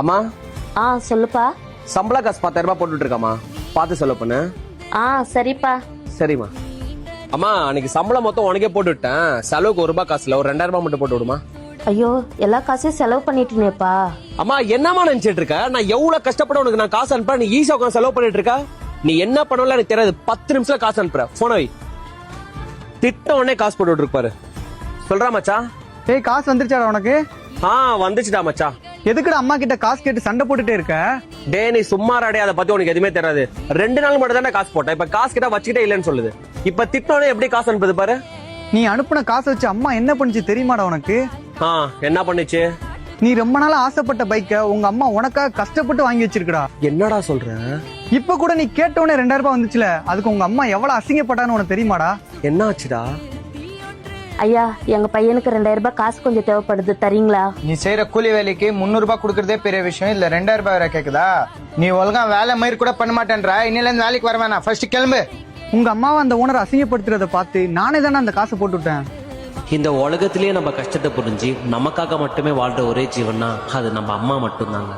அம்மா சொல்லுப்பா. சம்பள காசு 10,000 ரூபாய் போட்டுட்டு இருக்காமா, பார்த்து செலவு பண்ணு. சரிப்பா. சரிம்மா. அம்மா அன்னைக்கு சம்பளம் மொத்தம் உனக்கே போட்டு விட்டேன். செலவுக்கு 1 ரூபாய் காசுல ஒரு 2000 ரூபாய் மட்டும் போட்டு விடுமா. ஐயோ, எல்லா காசையும் செலவு பண்ணிட்டேனேப்பா. அம்மா என்னமா நினைச்சிட்டு இருக்க? நான் எவ்வளவு கஷ்டப்பட உனக்கு நான் காசு அனுப்புறேன், நீ ஈஸியா உட்காந்து செலவு பண்ணிட்டு இருக்க. நீ என்ன பண்ணல எனக்கு தெரியாது. 10 நிமிஷத்துல காசு அனுப்புற. போன வை. திட்ட உடனே காசு போட்டு விட்டுருப்பாரு. சொல்றா மச்சா. ஏய், காசு வந்துருச்சாடா உனக்கு? வந்துச்சுடா மச்சா. எதுக்குடா அம்மா கிட்ட காசு கேட்டு சண்டை போட்டுட்டே இருக்க? டே நீ சும்மா ராடே, அதை பத்தி உனக்கு எதுவுமே தெரியாது. 2 நாள் மட்டும் தானே காசு போட்டேன். இப்ப காசு கிட்ட வச்சுக்கிட்டே இல்லன்னு சொல்லுது. இப்ப திட்டோட எப்படி காசு அனுப்புது பாரு. நீ அனுப்புன காசை வச்சு அம்மா என்ன பண்ணுச்சு தெரியுமாடா உனக்கு? என்ன பண்ணுச்சு? நீ ரொம்ப நாளா ஆசைப்பட்ட பைக்க உங்க அம்மா உனக்காக கஷ்டப்பட்டு வாங்கி வச்சிருக்கடா. என்னடா சொல்ற? இப்ப கூட நீ கேட்டவனே 2000 ரூபாய் வந்துச்சுல, அதுக்கு உங்க அம்மா எவ்வளவு அசிங்கப்பட்டான்னு உனக்கு தெரியுமாடா? என்ன ஆச்சுடா? ஐயா, எங்க பையனுக்கு 2000 ரூபாய் காசு கொஞ்சம் தேவைப்படுது, தரீங்களா? நீ செய்யற கூலி வேலைக்கு 300 ரூபாய் கொடுக்கறதே பெரிய விஷயம் இல்ல, 2000 ரூபாய் வேற கேக்குதா? நீ ஒழுங்கா வேலை மயிர் கூட பண்ண மாட்டேன்ற. இன்னில இருந்து வேலைக்கு வர வேணாம், ஃபர்ஸ்ட் கிளம்பு. உங்க அம்மாவை அந்த ஓனர் அசிங்கப்படுத்துறத பார்த்து நானே தானே அந்த காசை போட்டு விட்டேன். இந்த உலகத்திலேயே நம்ம கஷ்டத்தை புரிஞ்சு நமக்காக மட்டுமே வாழ்ற ஒரே ஜீவன்னா அது நம்ம அம்மா மட்டும்தாங்க.